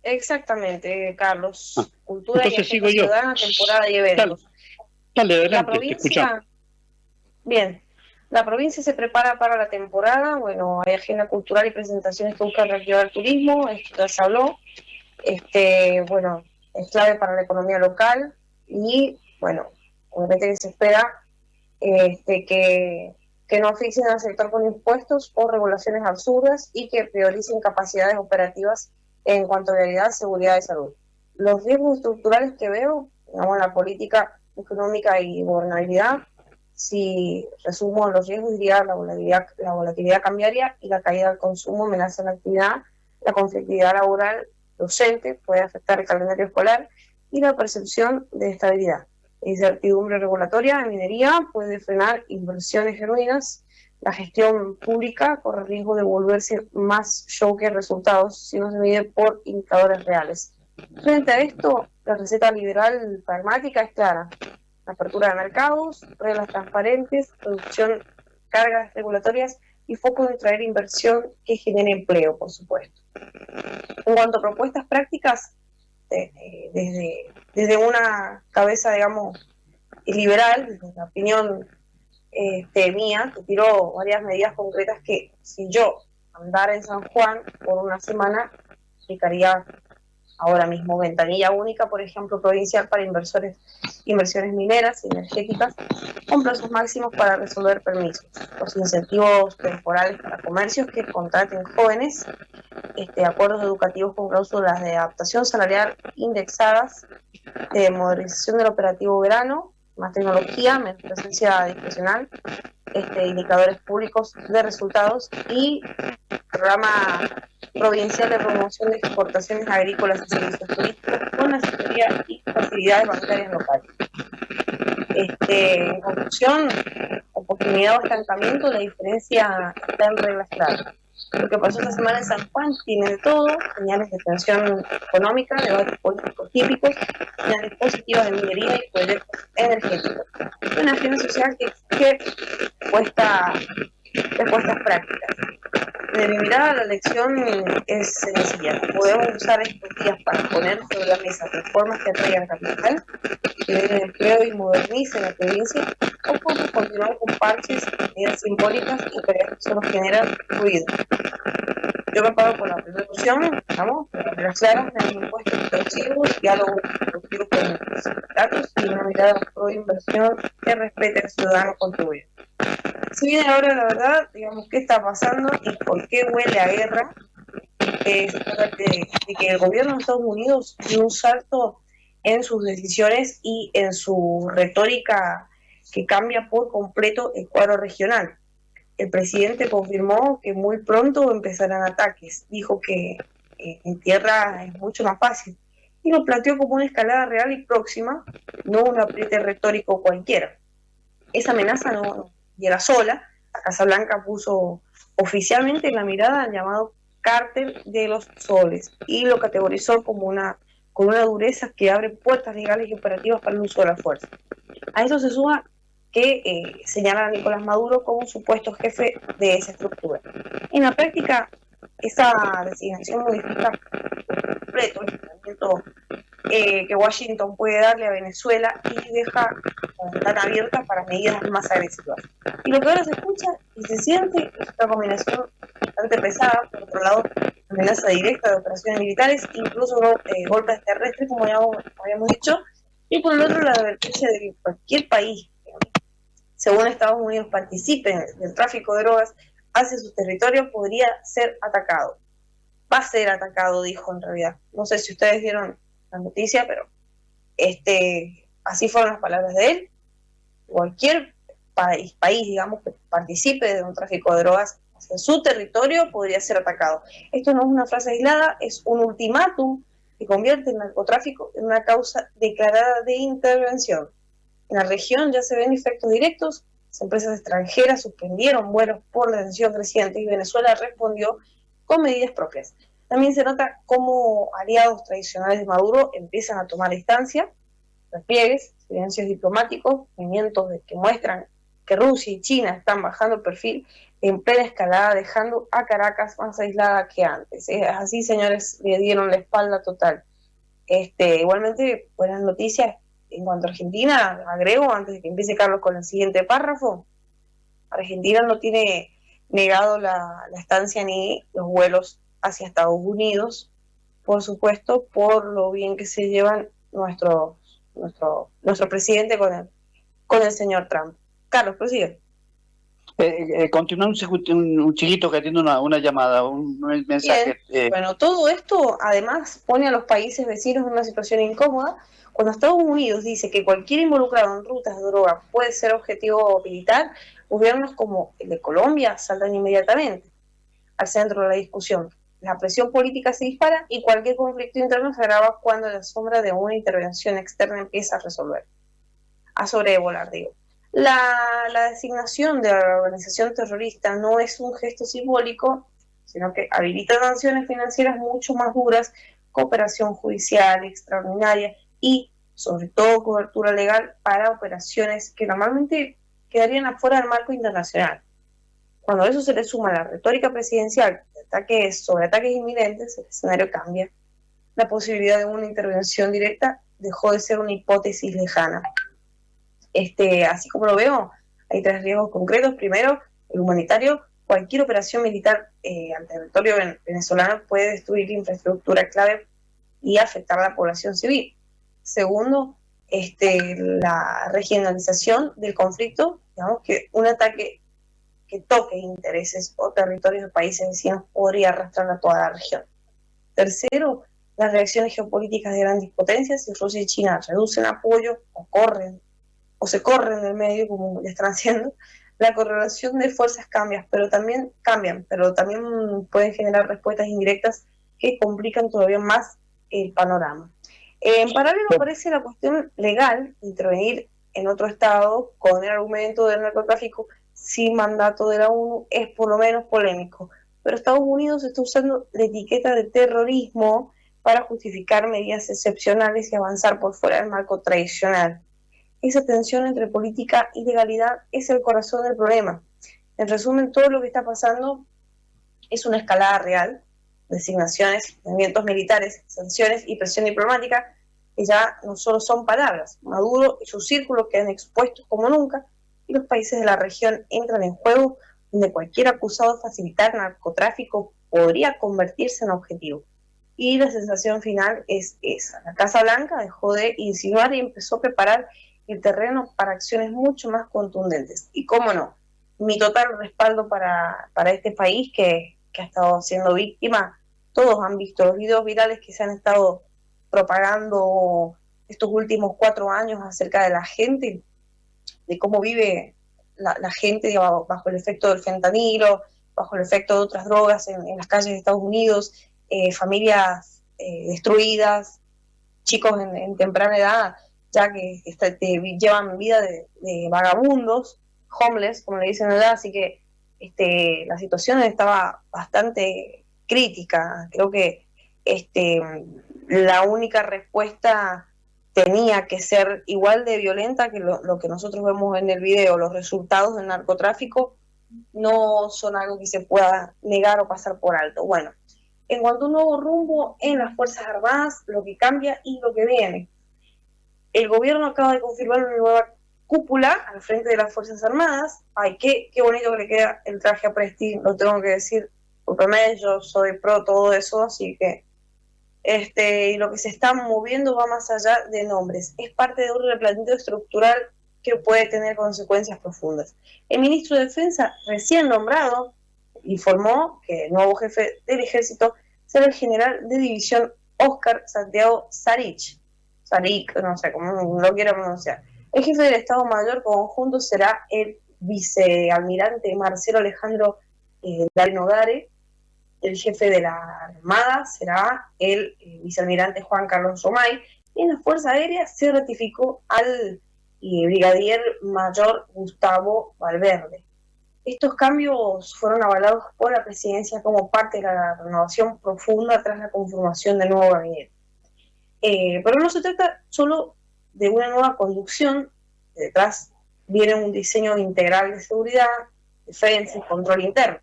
Exactamente, Ah, Carlos. Cultura y entonces agenda sigo yo. ciudadana, temporada y Dale, eventos. dale La adelante, te escuchamos. provincia, bien, la provincia se prepara para la temporada. Bueno, hay agenda cultural y presentaciones que buscan reactivar el turismo, esto ya se habló. Bueno, es clave para la economía local y, bueno, obviamente que se espera este, que, que no asfixien al sector con impuestos o regulaciones absurdas y que prioricen capacidades operativas en cuanto a realidad, seguridad y salud. Los riesgos estructurales que veo, digamos, en la política económica y gobernabilidad, si resumo los riesgos, diría la volatilidad cambiaria y la caída del consumo amenaza la actividad, la conflictividad laboral docente puede afectar el calendario escolar y la percepción de estabilidad. La incertidumbre regulatoria en minería puede frenar inversiones genuinas. La gestión pública corre el riesgo de volverse más show que resultados si no se mide por indicadores reales. Frente a esto, la receta liberal pragmática es clara: apertura de mercados, reglas transparentes, reducción de cargas regulatorias y foco en traer inversión que genere empleo, por supuesto. En cuanto a propuestas prácticas, desde una cabeza, digamos, liberal, desde la opinión mía, te tiro varias medidas concretas que si yo andara en San Juan por una semana, aplicaría ahora mismo. Ventanilla única, por ejemplo, provincial para inversiones mineras y energéticas, con plazos máximos para resolver permisos. Los incentivos temporales para comercios que contraten jóvenes, acuerdos educativos con cláusulas de adaptación salarial indexadas, de modernización del operativo verano, más tecnología, menos presencia discrecional, indicadores públicos de resultados y programa provincial de promoción de exportaciones agrícolas y servicios turísticos con asesoría y facilidades bancarias locales. En conclusión, oportunidad o estancamiento, la diferencia está en reglas claras. Lo que pasó esta semana en San Juan tiene de todo: señales de tensión económica, debates políticos típicos, señales positivas de minería y proyectos energéticos. Una agenda social que exige respuestas prácticas. De mi mirada, la lección es sencilla: podemos usar estos días para poner sobre la mesa reformas que atraigan capital, que den empleo y modernicen la provincia, o podemos continuar con parches, medidas simbólicas y tareas que solo generan ruido. Yo me paro por la primera opción, ¿no? Las claras, de impuestos extorsivos, diálogo constructivo con los sindicatos y una mirada pro inversión que respete al ciudadano contribuyente. Si viene ahora, la verdad, digamos, qué está pasando y por qué huele a guerra, de que el gobierno de Estados Unidos dio un salto en sus decisiones y en su retórica que cambia por completo el cuadro regional. El presidente confirmó que muy pronto empezarán ataques. Dijo que en tierra es mucho más fácil y lo planteó como una escalada real y próxima, no un apriete retórico cualquiera. Esa amenaza no llega sola. La Casa Blanca puso oficialmente en la mirada al llamado cártel de los soles y lo categorizó con una dureza que abre puertas legales y operativas para el uso de la fuerza. A eso se suma que señalan a Nicolás Maduro como supuesto jefe de esa estructura. En la práctica, esa designación modifica por completo el tratamiento que Washington puede darle a Venezuela y deja la ventana abierta para medidas más agresivas. Y lo que ahora se escucha y se siente es una combinación bastante pesada. Por otro lado, amenaza directa de operaciones militares, incluso golpes terrestres, como ya habíamos dicho, y por el otro, la advertencia de que cualquier país, según Estados Unidos, participe del tráfico de drogas hacia su territorio, podría ser atacado. Va a ser atacado, dijo en realidad. No sé si ustedes vieron la noticia, pero así fueron las palabras de él. Cualquier país, digamos, que participe de un tráfico de drogas hacia su territorio podría ser atacado. Esto no es una frase aislada, es un ultimátum que convierte el narcotráfico en una causa declarada de intervención. En la región ya se ven efectos directos. Las empresas extranjeras suspendieron vuelos por la tensión creciente y Venezuela respondió con medidas propias. También se nota cómo aliados tradicionales de Maduro empiezan a tomar distancia, repliegues, silencios diplomáticos, movimientos que muestran que Rusia y China están bajando el perfil en plena escalada, dejando a Caracas más aislada que antes. Así, señores, le dieron la espalda total. Igualmente, buenas noticias en cuanto a Argentina, agrego, antes de que empiece Carlos con el siguiente párrafo, Argentina no tiene negado la estancia ni los vuelos hacia Estados Unidos, por supuesto, por lo bien que se llevan nuestro presidente con el señor Trump. Carlos, prosigue. Continúa un chiquito que tiene una llamada, un mensaje. Bueno, todo esto además pone a los países vecinos en una situación incómoda. Cuando Estados Unidos dice que cualquier involucrado en rutas de droga puede ser objetivo militar, gobiernos como el de Colombia saltan inmediatamente al centro de la discusión. La presión política se dispara y cualquier conflicto interno se agrava cuando la sombra de una intervención externa empieza a sobrevolar, digo. La designación de la organización terrorista no es un gesto simbólico, sino que habilita sanciones financieras mucho más duras, cooperación judicial extraordinaria y, sobre todo, cobertura legal para operaciones que normalmente quedarían afuera del marco internacional. Cuando a eso se le suma la retórica presidencial sobre ataques inminentes, el escenario cambia. La posibilidad de una intervención directa dejó de ser una hipótesis lejana. Así como lo veo, hay 3 riesgos concretos. Primero, el humanitario. Cualquier operación militar al territorio venezolano puede destruir infraestructura clave y afectar a la población civil. Segundo, la regionalización del conflicto, digamos que un ataque que toque intereses o territorios de países vecinos podría arrastrar a toda la región. Tercero, las reacciones geopolíticas de grandes potencias, si Rusia y China reducen apoyo o se corren del medio, como ya están haciendo, la correlación de fuerzas cambia, pero también pueden generar respuestas indirectas que complican todavía más el panorama. En paralelo aparece la cuestión legal, intervenir en otro estado con el argumento del narcotráfico sin mandato de la ONU es por lo menos polémico, pero Estados Unidos está usando la etiqueta de terrorismo para justificar medidas excepcionales y avanzar por fuera del marco tradicional. Esa tensión entre política y legalidad es el corazón del problema. En resumen, todo lo que está pasando es una escalada real, designaciones, movimientos militares, sanciones y presión diplomática que ya no solo son palabras. Maduro y sus círculos quedan expuestos como nunca y los países de la región entran en juego donde cualquier acusado de facilitar narcotráfico podría convertirse en objetivo. Y la sensación final es esa. La Casa Blanca dejó de insinuar y empezó a preparar el terreno para acciones mucho más contundentes. Y cómo no, mi total respaldo para este país que ha estado siendo víctima. Todos han visto los videos virales que se han estado propagando estos últimos 4 años acerca de la gente, de cómo vive la gente bajo el efecto del fentanilo, bajo el efecto de otras drogas en las calles de Estados Unidos, familias destruidas, chicos en temprana edad, ya que llevan vida de vagabundos, homeless, como le dicen allá, así que la situación estaba bastante crítica. Creo que la única respuesta tenía que ser igual de violenta que lo que nosotros vemos en el video. Los resultados del narcotráfico no son algo que se pueda negar o pasar por alto. Bueno, en cuanto a un nuevo rumbo en las Fuerzas Armadas, lo que cambia y lo que viene. El gobierno acaba de confirmar una nueva cúpula al frente de las Fuerzas Armadas. Ay, qué bonito que le queda el traje a Presti, lo tengo que decir. Discúlpeme, yo soy pro todo eso, así que y lo que se está moviendo va más allá de nombres. Es parte de un replanteamiento estructural que puede tener consecuencias profundas. El ministro de Defensa, recién nombrado, informó que el nuevo jefe del ejército será el general de división Óscar Santiago Sarich, no sé cómo lo quiero pronunciar. El jefe del Estado Mayor conjunto será el vicealmirante Marcelo Alejandro Darinodare. El jefe de la Armada será el vicealmirante Juan Carlos Romay. Y en la Fuerza Aérea se ratificó al brigadier mayor Gustavo Valverde. Estos cambios fueron avalados por la presidencia como parte de la renovación profunda tras la conformación del nuevo gabinete. Pero no se trata solo de una nueva conducción, detrás viene un diseño integral de seguridad, defensa y control interno.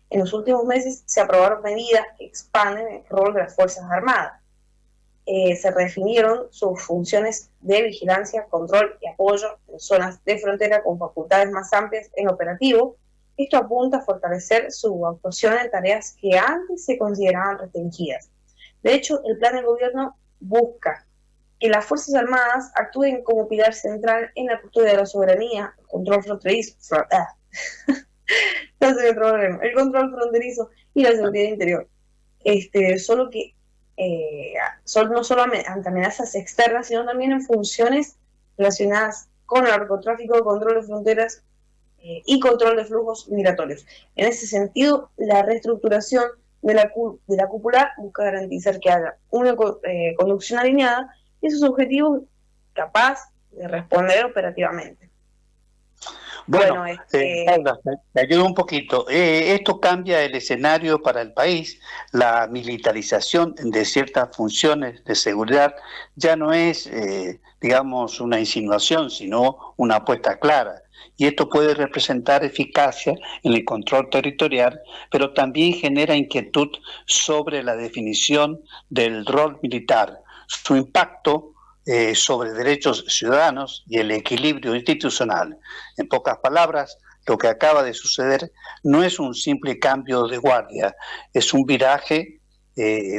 En los últimos meses se aprobaron medidas que expanden el rol de las Fuerzas Armadas. Se redefinieron sus funciones de vigilancia, control y apoyo en zonas de frontera con facultades más amplias en operativo. Esto apunta a fortalecer su actuación en tareas que antes se consideraban restringidas. De hecho, el plan del gobierno busca que las Fuerzas Armadas actúen como pilar central en la custodia de la soberanía, el control fronterizo, el control fronterizo y la seguridad interior. Solo que no solo ante amenazas externas, sino también en funciones relacionadas con el narcotráfico, control de fronteras y control de flujos migratorios. En ese sentido, la reestructuración de la cúpula busca garantizar que haya una conducción alineada y esos objetivos capaz de responder operativamente. Bueno, Paula, te ayudo un poquito. Esto cambia el escenario para el país. La militarización de ciertas funciones de seguridad ya no es, digamos, una insinuación, sino una apuesta clara. Y esto puede representar eficacia en el control territorial, pero también genera inquietud sobre la definición del rol militar, su impacto sobre derechos ciudadanos y el equilibrio institucional. En pocas palabras, lo que acaba de suceder no es un simple cambio de guardia, es un viraje,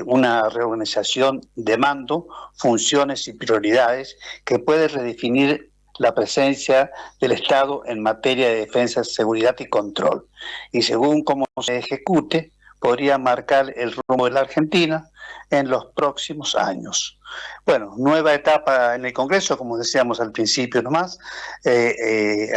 una reorganización de mando, funciones y prioridades que puede redefinir la presencia del Estado en materia de defensa, seguridad y control. Y según cómo se ejecute, podría marcar el rumbo de la Argentina en los próximos años. Bueno, nueva etapa en el Congreso, como decíamos al principio nomás,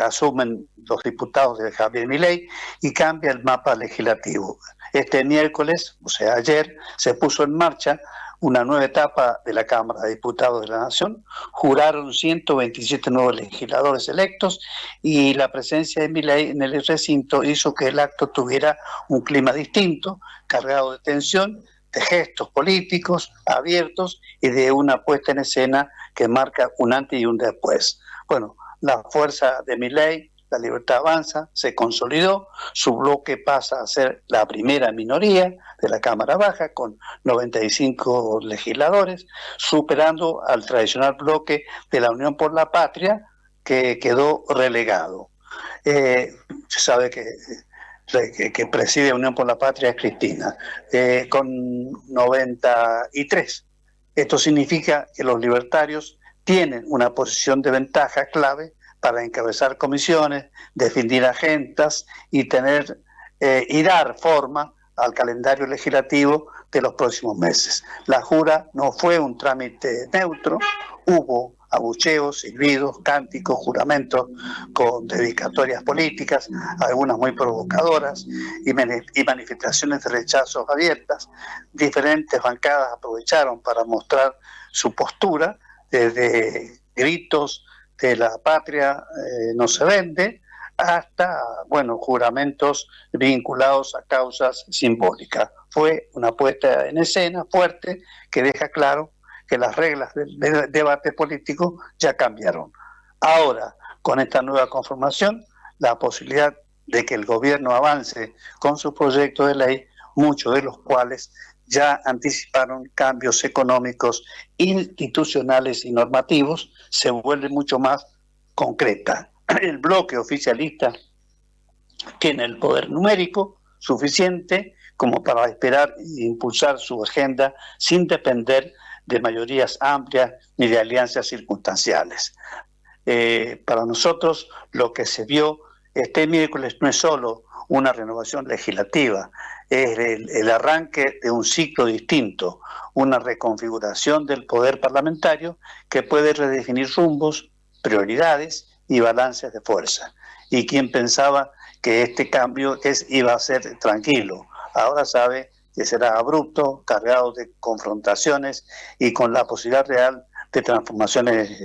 asumen los diputados de Javier Milei y cambia el mapa legislativo. Este miércoles, o sea ayer, se puso en marcha una nueva etapa de la Cámara de Diputados de la Nación. Juraron 127 nuevos legisladores electos y la presencia de Milei en el recinto hizo que el acto tuviera un clima distinto, cargado de tensión, de gestos políticos abiertos y de una puesta en escena que marca un antes y un después. Bueno, la fuerza de Milei, La Libertad Avanza, se consolidó, su bloque pasa a ser la primera minoría de la Cámara Baja con 95 legisladores, superando al tradicional bloque de la Unión por la Patria, que quedó relegado. Se sabe que preside Unión por la Patria es Cristina, con 93. Esto significa que los libertarios tienen una posición de ventaja clave para encabezar comisiones, definir agendas y dar forma al calendario legislativo de los próximos meses. La jura no fue un trámite neutro, hubo abucheos, silbidos, cánticos, juramentos con dedicatorias políticas, algunas muy provocadoras, y manifestaciones de rechazos abiertas. Diferentes bancadas aprovecharon para mostrar su postura, desde gritos de la patria no se vende, hasta, bueno, juramentos vinculados a causas simbólicas. Fue una puesta en escena fuerte que deja claro que las reglas del debate político ya cambiaron. Ahora, con esta nueva conformación, la posibilidad de que el gobierno avance con sus proyectos de ley, muchos de los cuales ya anticiparon cambios económicos, institucionales y normativos, se vuelve mucho más concreta. El bloque oficialista tiene el poder numérico suficiente como para esperar e impulsar su agenda sin depender de mayorías amplias ni de alianzas circunstanciales. Para nosotros lo que se vio este miércoles no es solo una renovación legislativa, es el arranque de un ciclo distinto, una reconfiguración del poder parlamentario que puede redefinir rumbos, prioridades y balances de fuerza. Y quien pensaba que este cambio iba a ser tranquilo, ahora sabe que será abrupto, cargado de confrontaciones y con la posibilidad real de transformaciones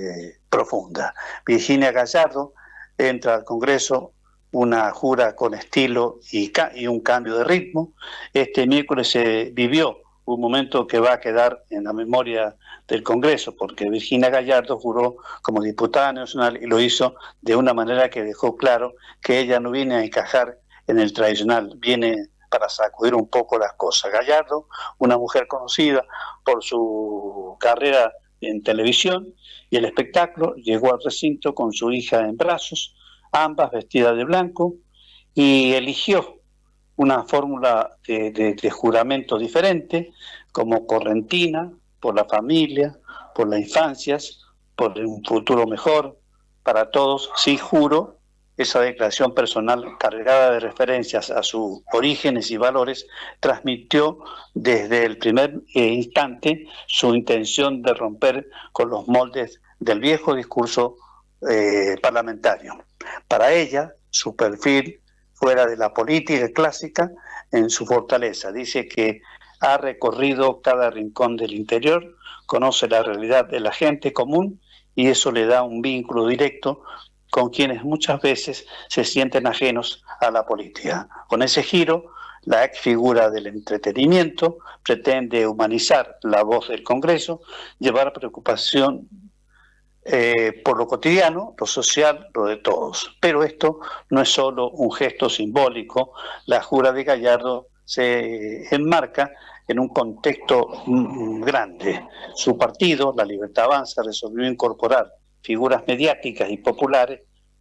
profundas. Virginia Gallardo entra al Congreso, una jura con estilo y un cambio de ritmo. Este miércoles se vivió un momento que va a quedar en la memoria del Congreso, porque Virginia Gallardo juró como diputada nacional y lo hizo de una manera que dejó claro que ella no viene a encajar en el tradicional, viene para sacudir un poco las cosas. Gallardo, una mujer conocida por su carrera en televisión y el espectáculo, llegó al recinto con su hija en brazos, ambas vestidas de blanco, y eligió una fórmula de juramento diferente, como correntina, por la familia, por las infancias, por un futuro mejor para todos. Sí, juro, esa declaración personal cargada de referencias a sus orígenes y valores transmitió desde el primer instante su intención de romper con los moldes del viejo discurso parlamentario. Para ella, su perfil fuera de la política clásica en su fortaleza. Dice que ha recorrido cada rincón del interior, conoce la realidad de la gente común y eso le da un vínculo directo con quienes muchas veces se sienten ajenos a la política. Con ese giro, la ex figura del entretenimiento pretende humanizar la voz del Congreso, llevar preocupación por lo cotidiano, lo social, lo de todos. Pero esto no es solo un gesto simbólico. La jura de Gallardo se enmarca en un contexto grande. Su partido, La Libertad Avanza, resolvió incorporar figuras mediáticas y populares,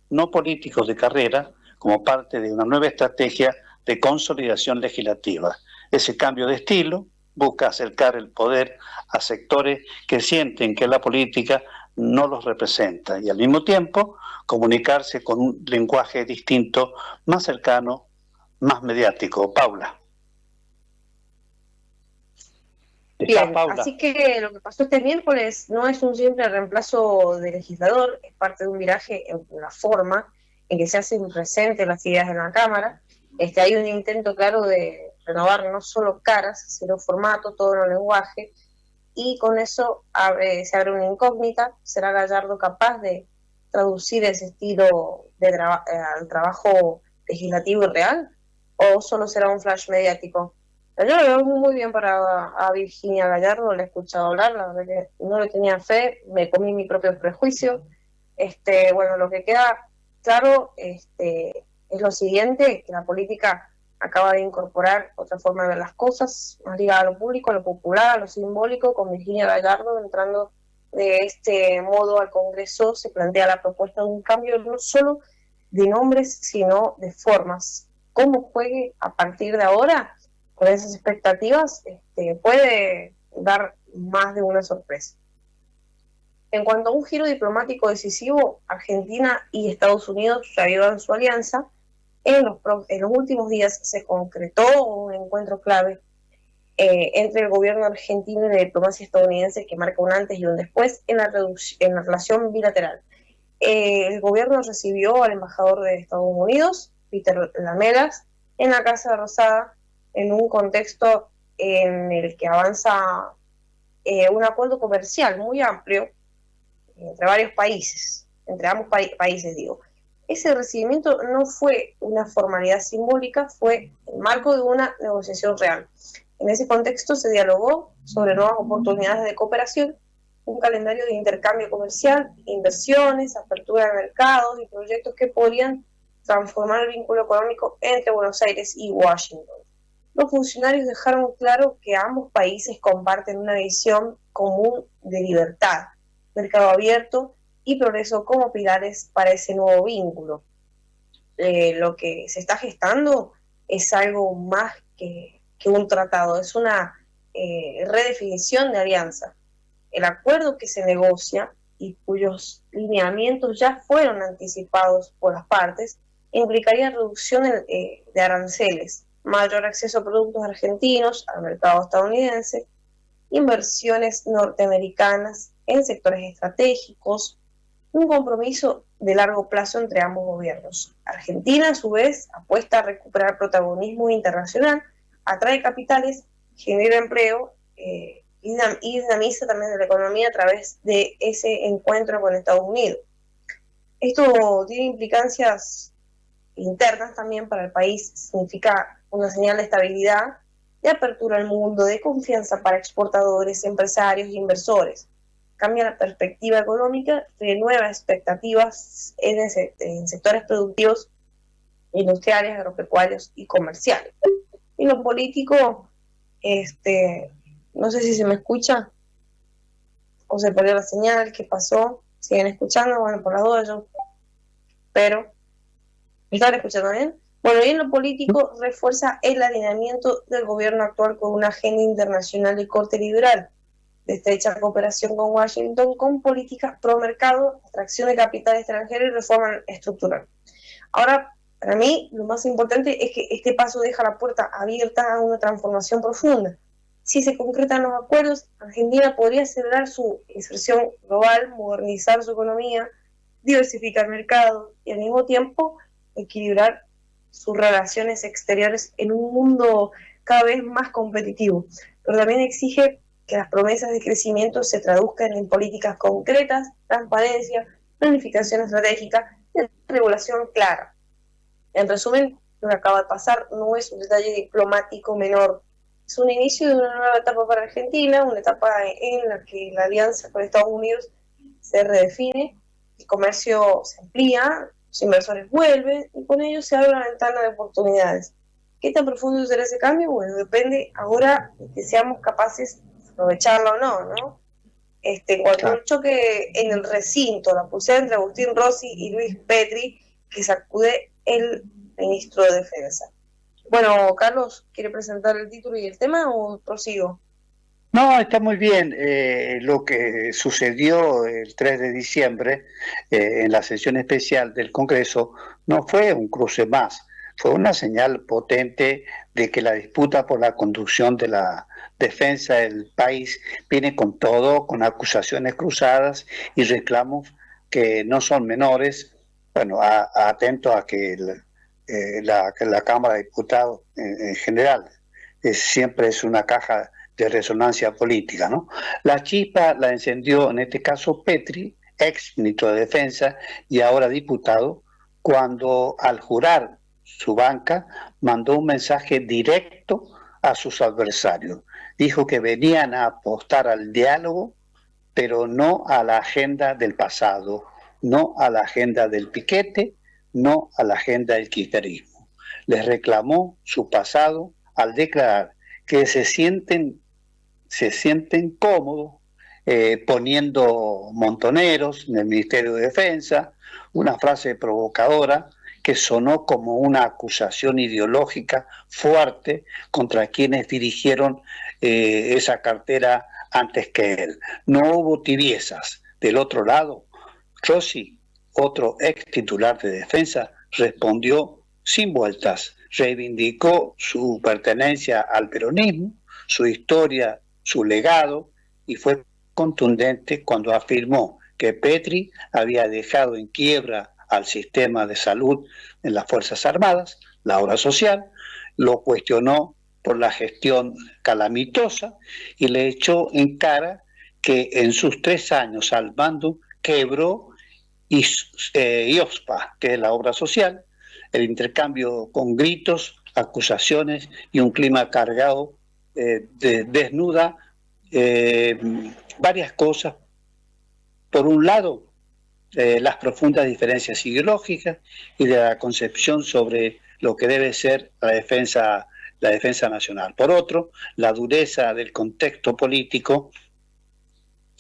no políticos de carrera, como parte de una nueva estrategia de consolidación legislativa. Ese cambio de estilo busca acercar el poder a sectores que sienten que la política no los representa y al mismo tiempo comunicarse con un lenguaje distinto, más cercano, más mediático. Paula. Bien, así que lo que pasó este miércoles no es un simple reemplazo de legislador, es parte de un viraje en la forma en que se hacen presentes las ideas en la Cámara. Hay un intento claro de renovar no solo caras, sino formato, todo el lenguaje, y con eso se abre una incógnita. ¿Será Gallardo capaz de traducir ese estilo al trabajo legislativo y real? ¿O solo será un flash mediático? Yo lo veo muy bien a Virginia Gallardo, la he escuchado hablar, la verdad que no le tenía fe, me comí mi propio prejuicio. Bueno, lo que queda claro es lo siguiente, que la política acaba de incorporar otra forma de ver las cosas, más ligada a lo público, a lo popular, a lo simbólico. Con Virginia Gallardo entrando de este modo al Congreso, se plantea la propuesta de un cambio no solo de nombres, sino de formas. ¿Cómo juegue a partir de ahora? Con esas expectativas, puede dar más de una sorpresa. En cuanto a un giro diplomático decisivo, Argentina y Estados Unidos reavivan su alianza. En los últimos días se concretó un encuentro clave entre el gobierno argentino y la diplomacia estadounidense que marca un antes y un después en la relación bilateral. El gobierno recibió al embajador de Estados Unidos, Peter Lamelas, en la Casa Rosada, en un contexto en el que avanza un acuerdo comercial muy amplio entre varios países, entre ambos países, digo. Ese recibimiento no fue una formalidad simbólica, fue el marco de una negociación real. En ese contexto se dialogó sobre nuevas oportunidades de cooperación, un calendario de intercambio comercial, inversiones, apertura de mercados y proyectos que podrían transformar el vínculo económico entre Buenos Aires y Washington. Los funcionarios dejaron claro que ambos países comparten una visión común de libertad, mercado abierto y progreso como pilares para ese nuevo vínculo. Lo que se está gestando es algo más que un tratado, es una redefinición de alianza. El acuerdo que se negocia y cuyos lineamientos ya fueron anticipados por las partes implicaría reducción de aranceles, mayor acceso a productos argentinos al mercado estadounidense, inversiones norteamericanas en sectores estratégicos, un compromiso de largo plazo entre ambos gobiernos. Argentina, a su vez, apuesta a recuperar protagonismo internacional, atrae capitales, genera empleo y dinamiza también la economía a través de ese encuentro con Estados Unidos. Esto tiene implicancias internas también para el país, significa una señal de estabilidad, de apertura al mundo, de confianza para exportadores, empresarios e inversores. Cambia la perspectiva económica, renueva expectativas en sectores productivos industriales, agropecuarios y comerciales. Y lo político, no sé si se me escucha o se perdió la señal, ¿qué pasó? ¿Siguen escuchando? Bueno, por las dudas yo, pero ¿me están escuchando bien? Bueno, y en lo político refuerza el alineamiento del gobierno actual con una agenda internacional de corte liberal, de estrecha cooperación con Washington, con políticas pro mercado, atracción de capital extranjero y reforma estructural. Ahora, para mí, lo más importante es que este paso deja la puerta abierta a una transformación profunda. Si se concretan los acuerdos, Argentina podría acelerar su inserción global, modernizar su economía, diversificar mercados y al mismo tiempo equilibrar sus relaciones exteriores en un mundo cada vez más competitivo. Pero también exige que las promesas de crecimiento se traduzcan en políticas concretas, transparencia, planificación estratégica y regulación clara. En resumen, lo que acaba de pasar no es un detalle diplomático menor, es un inicio de una nueva etapa para Argentina, una etapa en la que la alianza con Estados Unidos se redefine, el comercio se amplía, los inversores vuelven y con ello se abre una ventana de oportunidades. ¿Qué tan profundo será ese cambio? Bueno, depende ahora de que seamos capaces de aprovecharlo o no, ¿no? Cuando el choque en el recinto, la pulsera entre Agustín Rossi y Luis Petri, que sacude el ministro de Defensa. Bueno, Carlos, ¿quiere presentar el título y el tema o prosigo? No, está muy bien. Lo que sucedió el 3 de diciembre en la sesión especial del Congreso no fue un cruce más, fue una señal potente de que la disputa por la conducción de la defensa del país viene con todo, con acusaciones cruzadas y reclamos que no son menores. Bueno, atento a que la Cámara de Diputados en general siempre es una caja de resonancia política, ¿no? La chispa la encendió en este caso Petri, ex ministro de Defensa y ahora diputado, cuando al jurar su banca mandó un mensaje directo a sus adversarios. Dijo que venían a apostar al diálogo, pero no a la agenda del pasado, no a la agenda del piquete, no a la agenda del kirchnerismo. Les reclamó su pasado al declarar que se sienten cómodos poniendo montoneros en el Ministerio de Defensa, una frase provocadora que sonó como una acusación ideológica fuerte contra quienes dirigieron esa cartera antes que él. No hubo tibiezas. Del otro lado, Rossi, otro ex titular de Defensa, respondió sin vueltas, reivindicó su pertenencia al peronismo, su historia, su legado, y fue contundente cuando afirmó que Petri había dejado en quiebra al sistema de salud en las Fuerzas Armadas, la obra social, lo cuestionó por la gestión calamitosa y le echó en cara que en sus 3 años al mando quebró IOSPA, que es la obra social, el intercambio con gritos, acusaciones y un clima cargado desnuda varias cosas. Por un lado, las profundas diferencias ideológicas y de la concepción sobre lo que debe ser la defensa nacional. Por otro, la dureza del contexto político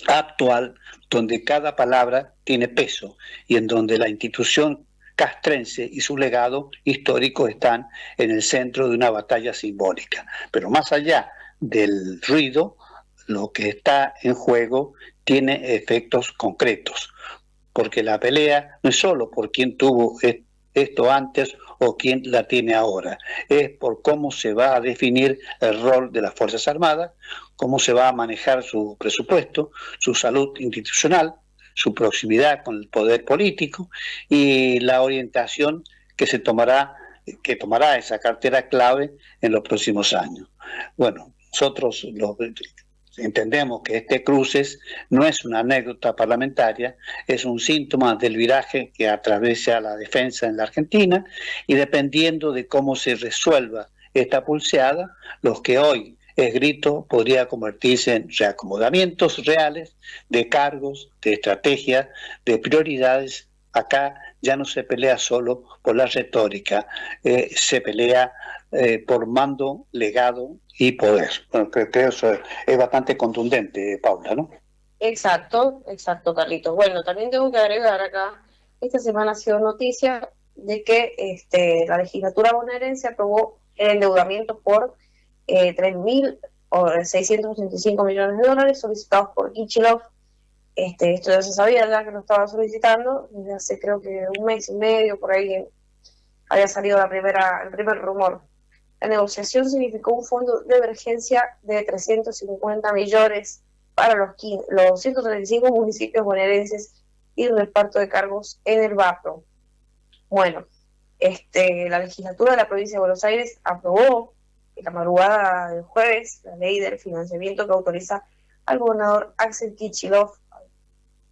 actual, donde cada palabra tiene peso y en donde la institución castrense y su legado histórico están en el centro de una batalla simbólica. Pero más allá del ruido, lo que está en juego tiene efectos concretos, porque la pelea no es solo por quién tuvo esto antes o quién la tiene ahora, es por cómo se va a definir el rol de las Fuerzas Armadas, cómo se va a manejar su presupuesto, su salud institucional, su proximidad con el poder político y la orientación que tomará esa cartera clave en los próximos años. Bueno, nosotros entendemos que este cruce no es una anécdota parlamentaria, es un síntoma del viraje que atraviesa la defensa en la Argentina y dependiendo de cómo se resuelva esta pulseada, los que hoy es grito podría convertirse en reacomodamientos reales de cargos, de estrategias, de prioridades acá ya no se pelea solo por la retórica, se pelea por mando, legado y poder. Bueno, creo que eso es bastante contundente, Paula, ¿no? Exacto, exacto, Carlitos. Bueno, también tengo que agregar acá, esta semana ha sido noticia de que la legislatura bonaerense aprobó el endeudamiento por 3.685 millones de dólares solicitados por Kichilov. Esto ya se sabía ya que lo estaba solicitando, desde hace creo que un mes y medio, por ahí había salido el primer rumor. La negociación significó un fondo de emergencia de 350 millones para los 135 municipios bonaerenses y el reparto de cargos en el BAPRO. Bueno, la legislatura de la provincia de Buenos Aires aprobó en la madrugada del jueves la ley del financiamiento que autoriza al gobernador Axel Kicillof,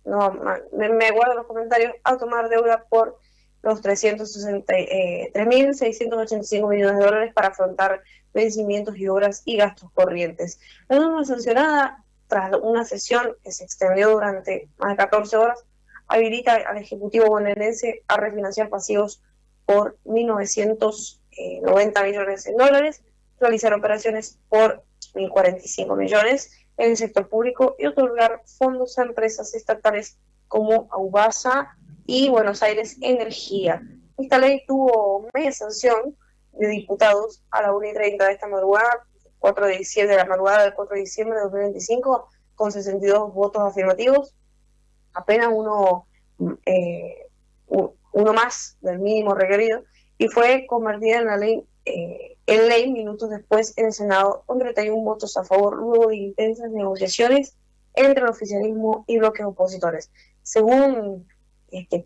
no, me guardo los comentarios, a tomar deuda por los 3.685 millones de dólares para afrontar vencimientos y obras y gastos corrientes. La norma sancionada, tras una sesión que se extendió durante más de 14 horas, habilita al Ejecutivo bonaerense a refinanciar pasivos por 1.990 millones de dólares, realizar operaciones por 1.045 millones en el sector público y otorgar fondos a empresas estatales como Aubasa y Buenos Aires Energía. Esta ley tuvo media sanción de diputados a la 1:30 de esta madrugada, 4 de diciembre, de la madrugada del 4 de diciembre de 2025, con 62 votos afirmativos, apenas uno más del mínimo requerido, y fue convertida en la ley en ley minutos después en el Senado, con 31 votos a favor, luego de intensas negociaciones entre el oficialismo y bloques opositores. Según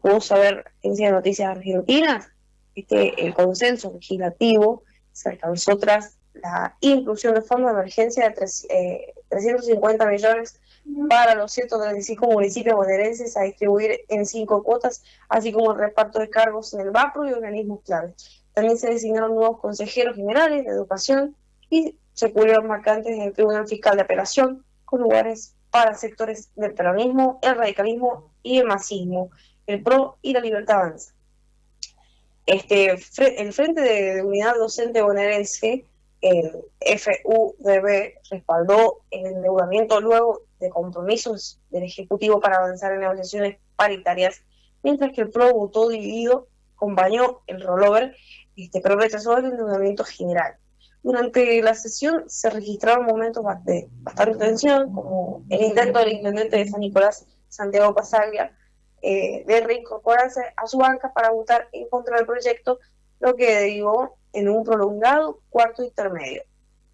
pudo saber Agencia de Noticias Argentinas, el consenso legislativo se alcanzó tras la inclusión de fondos de emergencia de 350 millones para los 135 municipios bonaerenses a distribuir en 5 cuotas, así como el reparto de cargos en el BAPRO y organismos claves. También se designaron nuevos consejeros generales de educación y se cubrieron vacantes en el Tribunal Fiscal de Apelación, con lugares para sectores del peronismo, el radicalismo y el masismo, el PRO y la Libertad Avanza. El Frente de Unidad Docente Bonaerense, el FUDB, respaldó el endeudamiento luego de compromisos del Ejecutivo para avanzar en negociaciones paritarias, mientras que el PRO votó dividido, acompañó el rollover, pero rechazó el endeudamiento general. Durante la sesión se registraron momentos de bastante tensión, como el intento del intendente de San Nicolás, Santiago Pasaglia, de reincorporarse a su banca para votar en contra del proyecto, lo que derivó en un prolongado cuarto intermedio.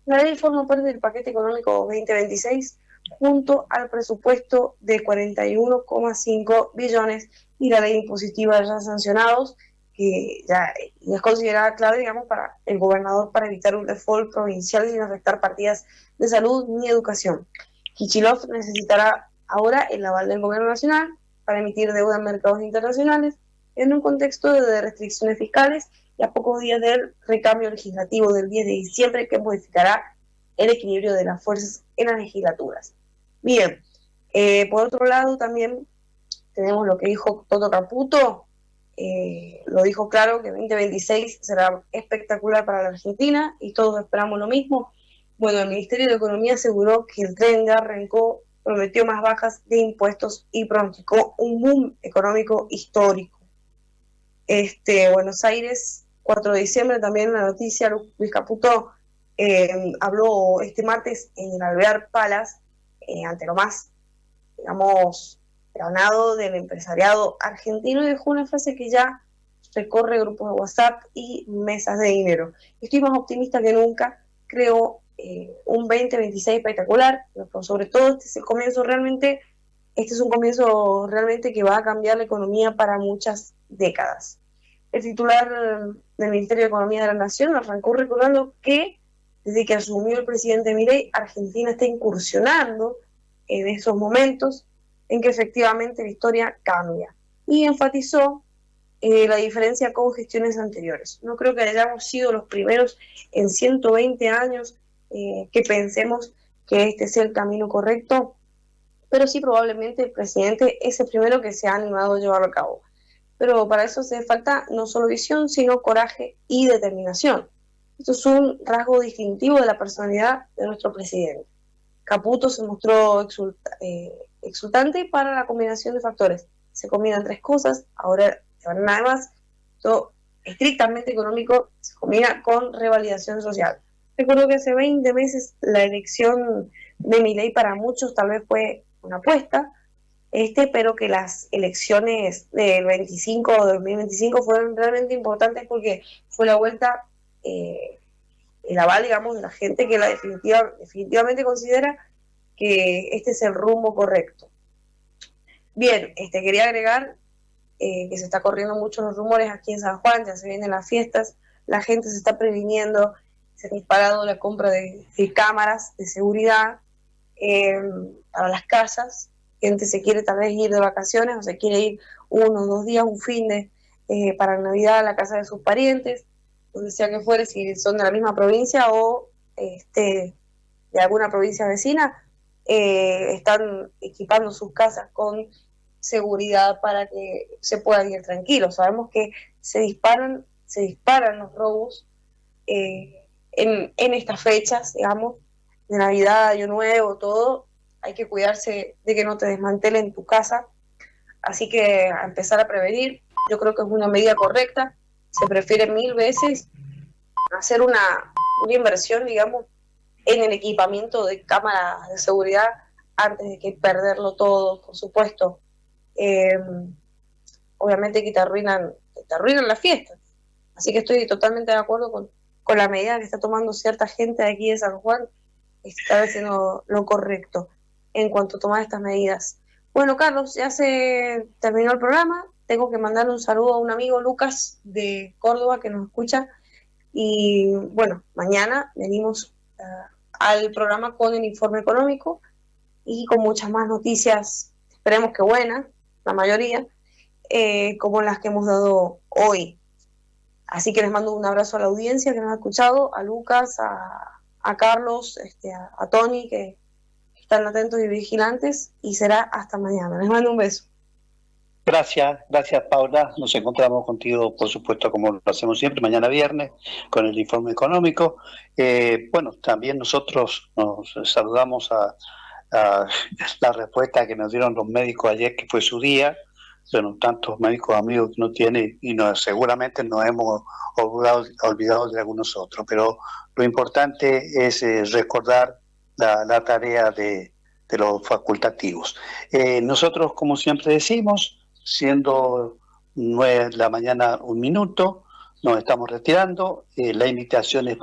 La ley forma parte del paquete económico 2026 junto al presupuesto de 41,5 billones y la ley impositiva ya sancionados, que ya es considerada clave, digamos, para el gobernador para evitar un default provincial sin afectar partidas de salud ni educación. Kicillof necesitará ahora el aval del gobierno nacional para emitir deuda en mercados internacionales en un contexto de restricciones fiscales y a pocos días del recambio legislativo del 10 de diciembre que modificará el equilibrio de las fuerzas en las legislaturas. Bien, por otro lado también tenemos lo que dijo Toto Caputo, lo dijo claro que 2026 será espectacular para la Argentina y todos esperamos lo mismo. Bueno, el Ministerio de Economía aseguró que el tren ya arrancó, prometió más bajas de impuestos y pronosticó un boom económico histórico. Buenos Aires, 4 de diciembre, también la noticia, Luis Caputo habló este martes en el Alvear Palace, ante lo más, digamos, ganado del empresariado argentino, y dejó una frase que ya recorre grupos de WhatsApp y mesas de dinero. Estoy más optimista que nunca, creo un 2026 espectacular, pero sobre todo este es un comienzo realmente que va a cambiar la economía para muchas décadas. El titular del Ministerio de Economía de la Nación arrancó recordando que desde que asumió el presidente Milei, Argentina está incursionando en esos momentos en que efectivamente la historia cambia. Y enfatizó la diferencia con gestiones anteriores. No creo que hayamos sido los primeros en 120 años que pensemos que este sea el camino correcto, pero sí probablemente el presidente es el primero que se ha animado a llevarlo a cabo. pero para eso hace falta no solo visión, sino coraje y determinación. Esto es un rasgo distintivo de la personalidad de nuestro presidente. Caputo se mostró exultante para la combinación de factores. Se combinan tres cosas, ahora nada más, todo estrictamente económico se combina con revalidación social. Recuerdo que hace 20 meses la elección de Milei para muchos tal vez fue una apuesta, pero que las elecciones del 25 o 2025 fueron realmente importantes porque fue la vuelta, el aval, digamos, de la gente que definitivamente considera que este es el rumbo correcto. Bien, quería agregar que se está corriendo mucho los rumores aquí en San Juan, ya se vienen las fiestas, la gente se está previniendo, se ha disparado la compra de cámaras de seguridad para las casas, gente se quiere tal vez ir de vacaciones o se quiere ir 1 o 2 días, un fin de para Navidad a la casa de sus parientes, donde sea que fuere, si son de la misma provincia o de alguna provincia vecina, están equipando sus casas con seguridad para que se puedan ir tranquilos. Sabemos que se disparan los robos en estas fechas, digamos, de Navidad, Año Nuevo, todo. Hay que cuidarse de que no te desmantelen tu casa, así que a empezar a prevenir. Yo creo que es una medida correcta. Se prefiere 1000 veces hacer una inversión, digamos, en el equipamiento de cámaras de seguridad antes de que perderlo todo, por supuesto. Obviamente que te arruinan las fiestas. Así que estoy totalmente de acuerdo con la medida que está tomando cierta gente de aquí de San Juan, está haciendo lo correcto en cuanto a tomar estas medidas. Bueno, Carlos, ya se terminó el programa. Tengo que mandarle un saludo a un amigo, Lucas, de Córdoba, que nos escucha. Y bueno, mañana venimos al programa con el informe económico y con muchas más noticias, esperemos que buenas, la mayoría, como las que hemos dado hoy. Así que les mando un abrazo a la audiencia que nos ha escuchado, a Lucas, a Carlos, a Tony, que están atentos y vigilantes, y será hasta mañana. Les mando un beso. Gracias Paula. Nos encontramos contigo, por supuesto, como lo hacemos siempre, mañana viernes, con el informe económico. Bueno, también nosotros nos saludamos a la respuesta que nos dieron los médicos ayer, que fue su día. Bueno, tantos médicos amigos que no tiene y seguramente nos hemos olvidado de algunos otros, pero lo importante es recordar la tarea de los facultativos. Nosotros, como siempre decimos, siendo 9 de la mañana 1 minuto, nos estamos retirando. La invitación es